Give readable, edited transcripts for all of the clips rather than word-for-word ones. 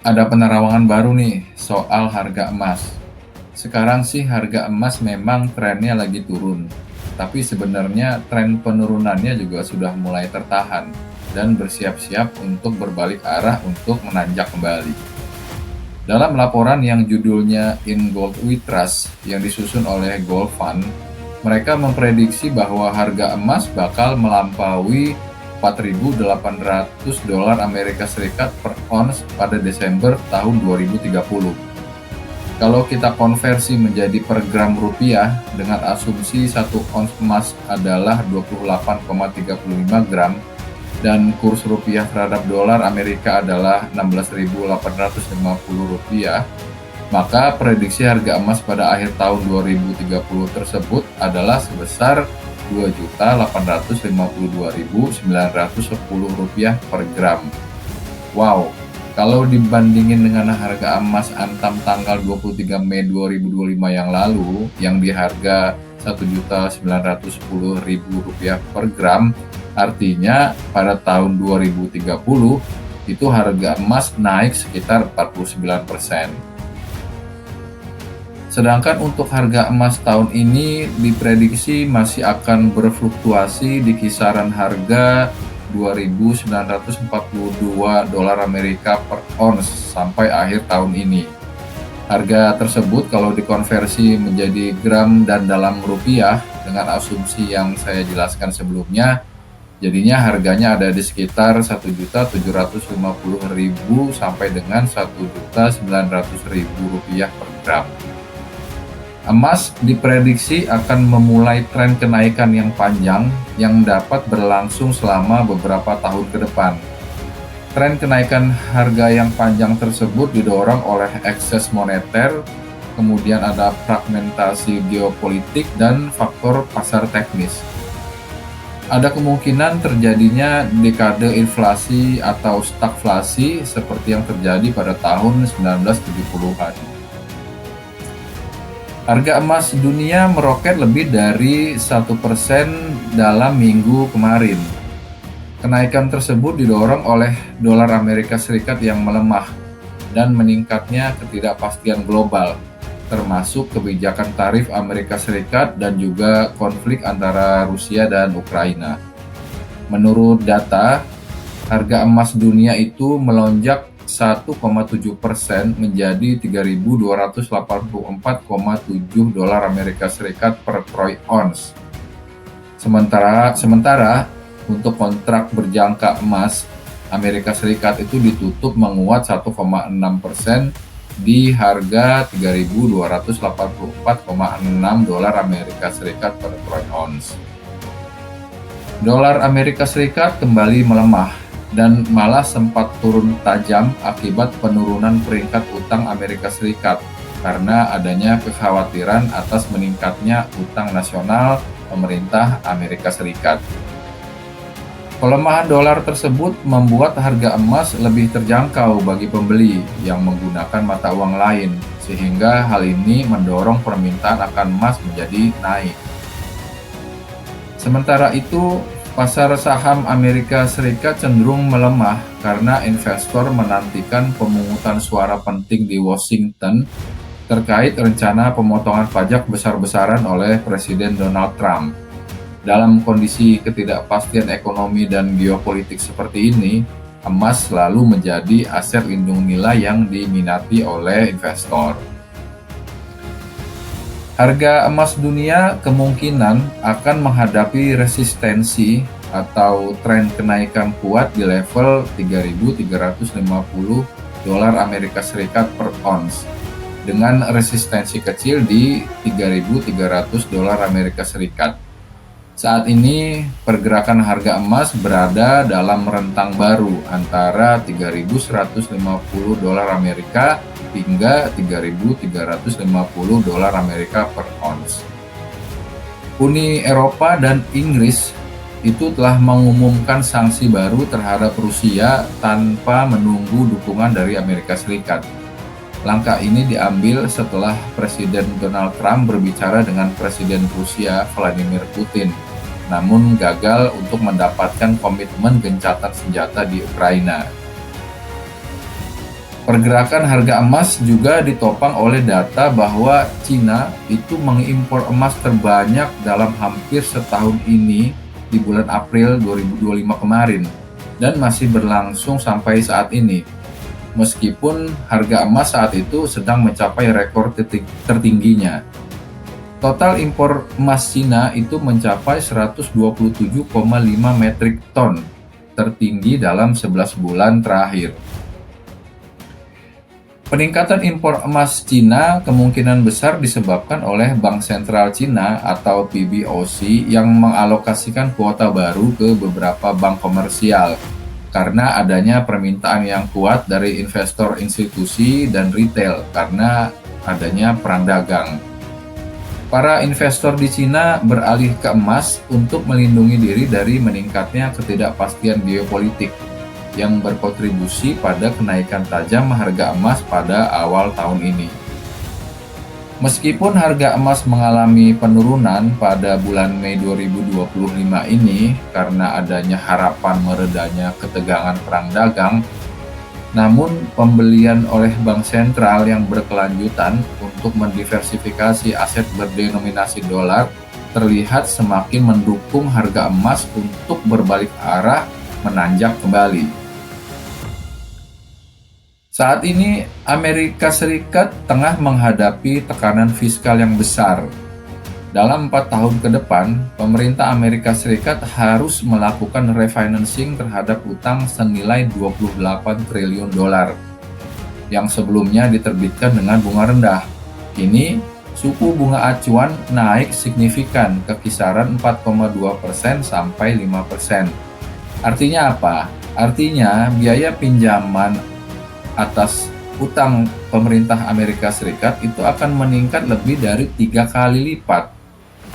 Ada penerawangan baru nih soal harga emas. Sekarang sih harga emas memang trennya lagi turun, tapi sebenarnya tren penurunannya juga sudah mulai tertahan dan bersiap-siap untuk berbalik arah untuk menanjak kembali. Dalam laporan yang judulnya In Gold We Trust yang disusun oleh Gold Fund, mereka memprediksi bahwa harga emas bakal melampaui 4.800 dolar Amerika Serikat per ons pada Desember tahun 2030. Kalau kita konversi menjadi per gram rupiah dengan asumsi 1 ons emas adalah 28,35 gram dan kurs rupiah terhadap dolar Amerika adalah 16.850 rupiah, maka prediksi harga emas pada akhir tahun 2030 tersebut adalah sebesar 2.852.910 rupiah per gram. Wow, kalau dibandingin dengan harga emas Antam tanggal 23 Mei 2025 yang lalu, yang di harga Rp1.910.000 per gram, artinya pada tahun 2030 itu harga emas naik sekitar 49%. Sedangkan untuk harga emas tahun ini diprediksi masih akan berfluktuasi di kisaran harga 2.942 dolar Amerika per ons sampai akhir tahun ini. Harga tersebut kalau dikonversi menjadi gram dan dalam rupiah dengan asumsi yang saya jelaskan sebelumnya, jadinya harganya ada di sekitar 1.750.000 sampai dengan 1.900.000 rupiah per gram. Emas diprediksi akan memulai tren kenaikan yang panjang yang dapat berlangsung selama beberapa tahun ke depan. Tren kenaikan harga yang panjang tersebut didorong oleh ekses moneter, kemudian ada fragmentasi geopolitik dan faktor pasar teknis. Ada kemungkinan terjadinya dekade inflasi atau stagflasi seperti yang terjadi pada tahun 1970-an. Harga emas dunia meroket lebih dari 1% dalam minggu kemarin. Kenaikan tersebut didorong oleh dolar Amerika Serikat yang melemah dan meningkatnya ketidakpastian global, termasuk kebijakan tarif Amerika Serikat dan juga konflik antara Rusia dan Ukraina. Menurut data, harga emas dunia itu melonjak 1,7% menjadi 3.284,7 dolar Amerika Serikat per troy ons. Sementara untuk kontrak berjangka emas Amerika Serikat itu ditutup menguat 1,6% di harga 3.284,6 dolar Amerika Serikat per troy ons. Dolar Amerika Serikat kembali melemah dan malah sempat turun tajam akibat penurunan peringkat utang Amerika Serikat karena adanya kekhawatiran atas meningkatnya utang nasional pemerintah Amerika Serikat. Pelemahan dolar tersebut membuat harga emas lebih terjangkau bagi pembeli yang menggunakan mata uang lain, sehingga hal ini mendorong permintaan akan emas menjadi naik. Sementara itu, pasar saham Amerika Serikat cenderung melemah karena investor menantikan pemungutan suara penting di Washington terkait rencana pemotongan pajak besar-besaran oleh Presiden Donald Trump. Dalam kondisi ketidakpastian ekonomi dan geopolitik seperti ini, emas selalu menjadi aset lindung nilai yang diminati oleh investor. Harga emas dunia kemungkinan akan menghadapi resistensi atau tren kenaikan kuat di level 3.350 dolar Amerika Serikat per ons dengan resistensi kecil di 3.300 dolar Amerika Serikat. Saat ini pergerakan harga emas berada dalam rentang baru antara 3.150 dolar Amerika hingga 3.350 dolar Amerika per ons. Uni Eropa dan Inggris itu telah mengumumkan sanksi baru terhadap Rusia tanpa menunggu dukungan dari Amerika Serikat. Langkah ini diambil setelah Presiden Donald Trump berbicara dengan Presiden Rusia Vladimir Putin, namun gagal untuk mendapatkan komitmen gencatan senjata di Ukraina. Pergerakan harga emas juga ditopang oleh data bahwa Cina itu mengimpor emas terbanyak dalam hampir setahun ini di bulan April 2025 kemarin dan masih berlangsung sampai saat ini. Meskipun harga emas saat itu sedang mencapai rekor tertingginya. Total impor emas Cina itu mencapai 127,5 metrik ton, tertinggi dalam 11 bulan terakhir. Peningkatan impor emas Cina kemungkinan besar disebabkan oleh Bank Sentral Cina atau PBOC yang mengalokasikan kuota baru ke beberapa bank komersial karena adanya permintaan yang kuat dari investor institusi dan retail karena adanya perang dagang. Para investor di Cina beralih ke emas untuk melindungi diri dari meningkatnya ketidakpastian geopolitik yang berkontribusi pada kenaikan tajam harga emas pada awal tahun ini. Meskipun harga emas mengalami penurunan pada bulan Mei 2025 ini karena adanya harapan meredanya ketegangan perang dagang, namun pembelian oleh bank sentral yang berkelanjutan untuk mendiversifikasi aset berdenominasi dolar terlihat semakin mendukung harga emas untuk berbalik arah menanjak kembali. Saat ini, Amerika Serikat tengah menghadapi tekanan fiskal yang besar. Dalam 4 tahun ke depan, pemerintah Amerika Serikat harus melakukan refinancing terhadap utang senilai 28 triliun dolar yang sebelumnya diterbitkan dengan bunga rendah. Kini, suku bunga acuan naik signifikan ke kisaran 4,2% sampai 5%. Artinya apa? Artinya biaya pinjaman atas utang pemerintah Amerika Serikat itu akan meningkat lebih dari 3 kali lipat.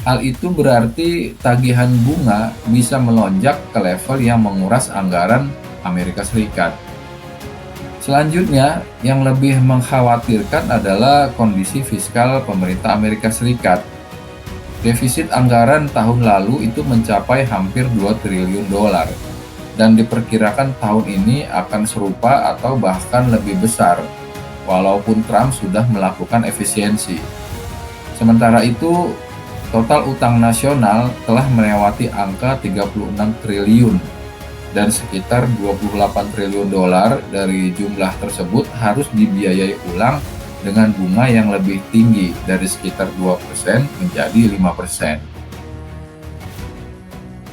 Hal itu berarti tagihan bunga bisa melonjak ke level yang menguras anggaran Amerika Serikat. Selanjutnya, yang lebih mengkhawatirkan adalah kondisi fiskal pemerintah Amerika Serikat. Defisit anggaran tahun lalu itu mencapai hampir 2 triliun dolar. Dan diperkirakan tahun ini akan serupa atau bahkan lebih besar, walaupun Trump sudah melakukan efisiensi. Sementara itu, total utang nasional telah melewati angka 36 triliun, dan sekitar 28 triliun dolar dari jumlah tersebut harus dibiayai ulang dengan bunga yang lebih tinggi dari sekitar 2% menjadi 5%.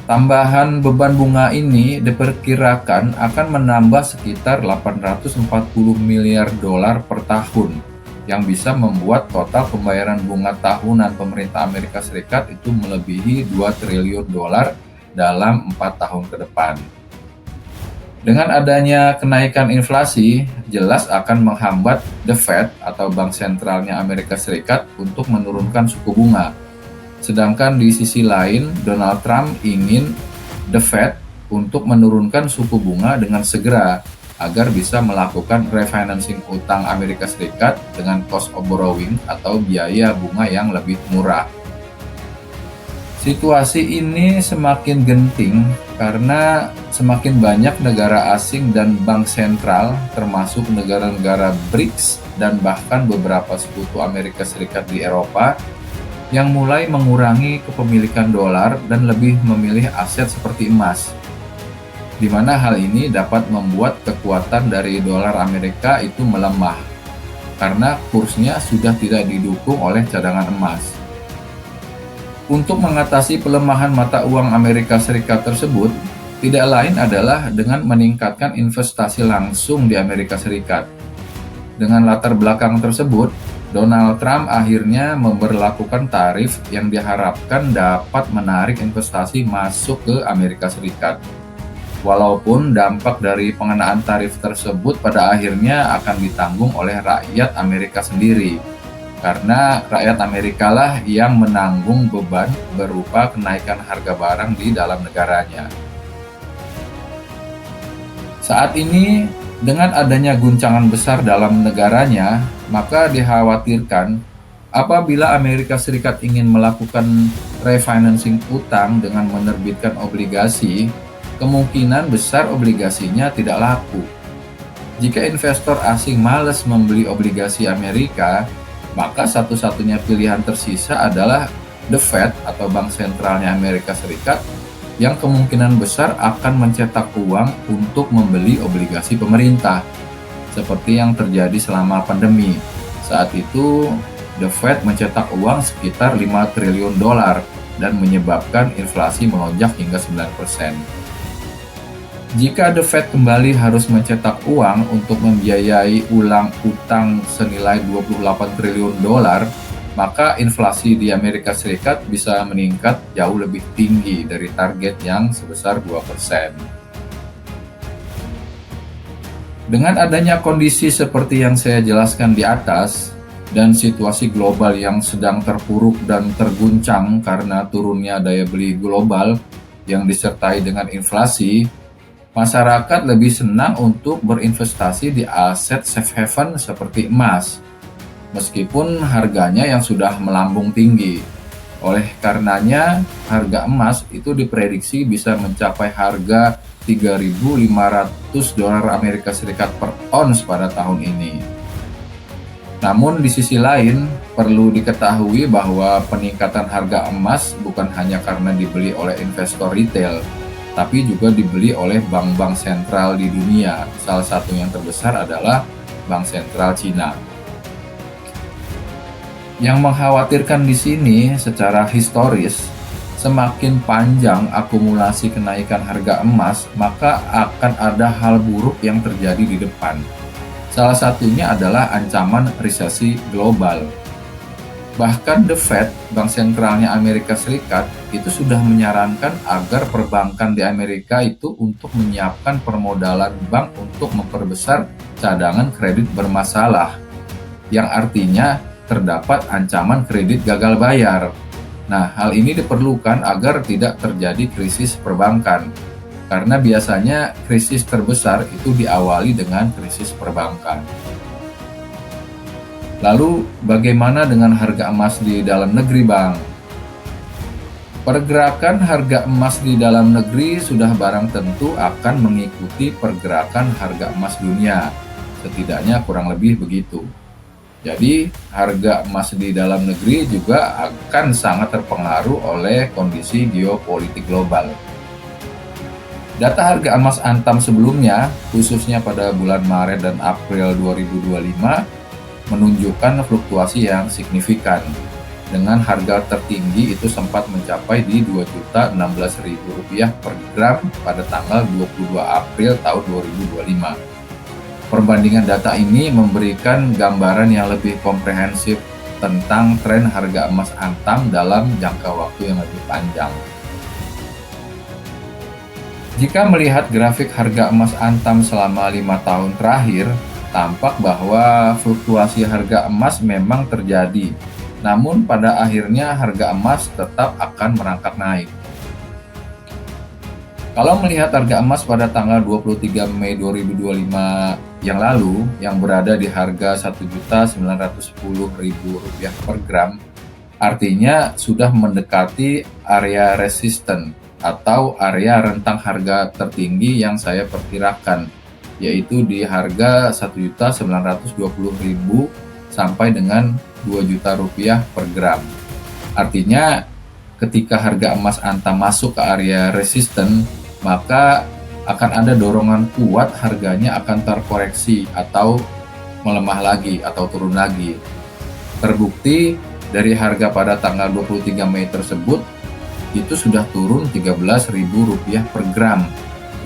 Tambahan beban bunga ini diperkirakan akan menambah sekitar 840 miliar dolar per tahun, yang bisa membuat total pembayaran bunga tahunan pemerintah Amerika Serikat itu melebihi 2 triliun dolar dalam 4 tahun ke depan. Dengan adanya kenaikan inflasi, jelas akan menghambat The Fed atau Bank Sentralnya Amerika Serikat untuk menurunkan suku bunga. Sedangkan di sisi lain, Donald Trump ingin The Fed untuk menurunkan suku bunga dengan segera agar bisa melakukan refinancing utang Amerika Serikat dengan cost of borrowing atau biaya bunga yang lebih murah. Situasi ini semakin genting karena semakin banyak negara asing dan bank sentral termasuk negara-negara BRICS dan bahkan beberapa sekutu Amerika Serikat di Eropa yang mulai mengurangi kepemilikan dolar dan lebih memilih aset seperti emas, di mana hal ini dapat membuat kekuatan dari dolar Amerika itu melemah, karena kursnya sudah tidak didukung oleh cadangan emas. Untuk mengatasi pelemahan mata uang Amerika Serikat tersebut, tidak lain adalah dengan meningkatkan investasi langsung di Amerika Serikat. Dengan latar belakang tersebut, Donald Trump akhirnya memberlakukan tarif yang diharapkan dapat menarik investasi masuk ke Amerika Serikat. Walaupun dampak dari pengenaan tarif tersebut pada akhirnya akan ditanggung oleh rakyat Amerika sendiri, karena rakyat Amerika lah yang menanggung beban berupa kenaikan harga barang di dalam negaranya. Saat ini, dengan adanya guncangan besar dalam negaranya, maka dikhawatirkan apabila Amerika Serikat ingin melakukan refinancing utang dengan menerbitkan obligasi, kemungkinan besar obligasinya tidak laku. Jika investor asing malas membeli obligasi Amerika, maka satu-satunya pilihan tersisa adalah The Fed atau Bank Sentralnya Amerika Serikat yang kemungkinan besar akan mencetak uang untuk membeli obligasi pemerintah, seperti yang terjadi selama pandemi. Saat itu, The Fed mencetak uang sekitar 5 triliun dolar dan menyebabkan inflasi melonjak hingga 9%. Jika The Fed kembali harus mencetak uang untuk membiayai ulang utang senilai 28 triliun dolar, maka inflasi di Amerika Serikat bisa meningkat jauh lebih tinggi dari target yang sebesar 2%. Dengan adanya kondisi seperti yang saya jelaskan di atas, dan situasi global yang sedang terpuruk dan terguncang karena turunnya daya beli global yang disertai dengan inflasi, masyarakat lebih senang untuk berinvestasi di aset safe haven seperti emas, meskipun harganya yang sudah melambung tinggi. Oleh karenanya, harga emas itu diprediksi bisa mencapai harga 3.500 dolar Amerika Serikat per ons pada tahun ini. Namun di sisi lain, perlu diketahui bahwa peningkatan harga emas bukan hanya karena dibeli oleh investor retail, tapi juga dibeli oleh bank-bank sentral di dunia. Salah satu yang terbesar adalah Bank Sentral Cina. Yang mengkhawatirkan di sini secara historis, semakin panjang akumulasi kenaikan harga emas, maka akan ada hal buruk yang terjadi di depan. Salah satunya adalah ancaman resesi global. Bahkan The Fed, Bank Sentralnya Amerika Serikat, itu sudah menyarankan agar perbankan di Amerika itu untuk menyiapkan permodalan bank untuk memperbesar cadangan kredit bermasalah, yang artinya terdapat ancaman kredit gagal bayar. Nah, hal ini diperlukan agar tidak terjadi krisis perbankan, karena biasanya krisis terbesar itu diawali dengan krisis perbankan. Lalu, bagaimana dengan harga emas di dalam negeri, Bang? Pergerakan harga emas di dalam negeri sudah barang tentu akan mengikuti pergerakan harga emas dunia. Setidaknya kurang lebih begitu. Jadi, harga emas di dalam negeri juga akan sangat terpengaruh oleh kondisi geopolitik global. Data harga emas Antam sebelumnya, khususnya pada bulan Maret dan April 2025, menunjukkan fluktuasi yang signifikan, dengan harga tertinggi itu sempat mencapai di Rp2.016.000 per gram pada tanggal 22 April tahun 2025. Perbandingan data ini memberikan gambaran yang lebih komprehensif tentang tren harga emas Antam dalam jangka waktu yang lebih panjang. Jika melihat grafik harga emas Antam selama 5 tahun terakhir, tampak bahwa fluktuasi harga emas memang terjadi, namun pada akhirnya harga emas tetap akan merangkak naik. Kalau melihat harga emas pada tanggal 23 Mei 2025 yang lalu, yang berada di harga Rp1.910.000 per gram, artinya sudah mendekati area resisten atau area rentang harga tertinggi yang saya perkirakan, yaitu di harga Rp1.920.000 sampai dengan Rp2.000.000 per gram. Artinya, ketika harga emas Antam masuk ke area resisten, maka akan ada dorongan kuat harganya akan terkoreksi atau melemah lagi atau turun lagi. Terbukti dari harga pada tanggal 23 Mei tersebut, itu sudah turun Rp13.000 per gram,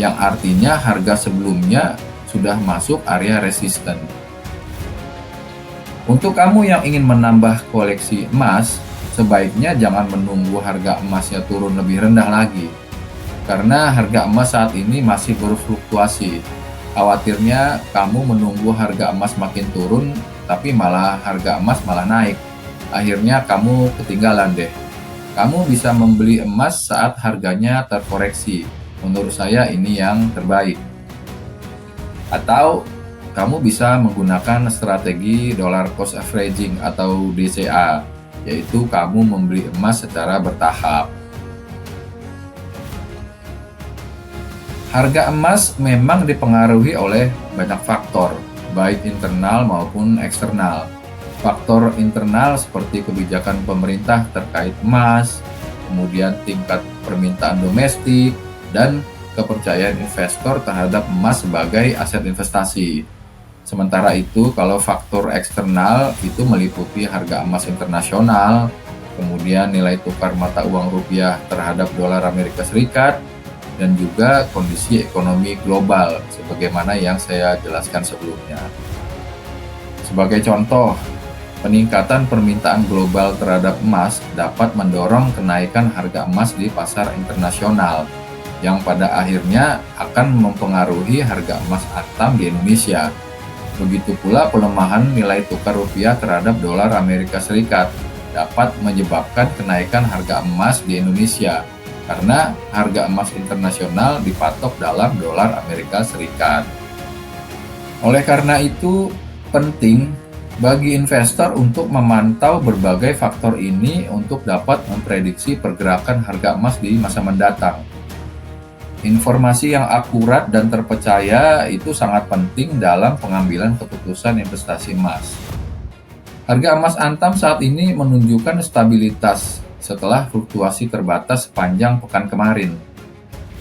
yang artinya harga sebelumnya sudah masuk area resisten. Untuk kamu yang ingin menambah koleksi emas, sebaiknya jangan menunggu harga emasnya turun lebih rendah lagi, karena harga emas saat ini masih berfluktuasi. Khawatirnya kamu menunggu harga emas makin turun, tapi malah harga emas malah naik. Akhirnya kamu ketinggalan deh. Kamu bisa membeli emas saat harganya terkoreksi. Menurut saya ini yang terbaik. Atau kamu bisa menggunakan strategi dollar cost averaging atau DCA, yaitu kamu membeli emas secara bertahap. Harga emas memang dipengaruhi oleh banyak faktor, baik internal maupun eksternal. Faktor internal seperti kebijakan pemerintah terkait emas, kemudian tingkat permintaan domestik, dan kepercayaan investor terhadap emas sebagai aset investasi. Sementara itu, kalau faktor eksternal itu meliputi harga emas internasional, kemudian nilai tukar mata uang rupiah terhadap dolar Amerika Serikat, dan juga kondisi ekonomi global, sebagaimana yang saya jelaskan sebelumnya. Sebagai contoh, peningkatan permintaan global terhadap emas dapat mendorong kenaikan harga emas di pasar internasional, yang pada akhirnya akan mempengaruhi harga emas antam di Indonesia. Begitu pula pelemahan nilai tukar rupiah terhadap dolar Amerika Serikat dapat menyebabkan kenaikan harga emas di Indonesia, karena harga emas internasional dipatok dalam dolar Amerika Serikat. Oleh karena itu, penting bagi investor untuk memantau berbagai faktor ini untuk dapat memprediksi pergerakan harga emas di masa mendatang. Informasi yang akurat dan terpercaya itu sangat penting dalam pengambilan keputusan investasi emas. Harga emas antam saat ini menunjukkan stabilitas setelah fluktuasi terbatas sepanjang pekan kemarin.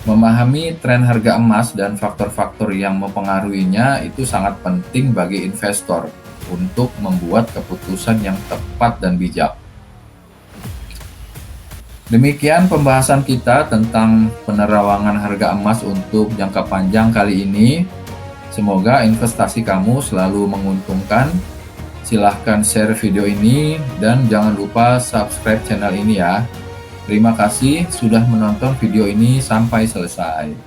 Memahami tren harga emas dan faktor-faktor yang mempengaruhinya itu sangat penting bagi investor untuk membuat keputusan yang tepat dan bijak. Demikian pembahasan kita tentang penerawangan harga emas untuk jangka panjang kali ini. Semoga investasi kamu selalu menguntungkan. Silahkan share video ini dan jangan lupa subscribe channel ini ya. Terima kasih sudah menonton video ini sampai selesai.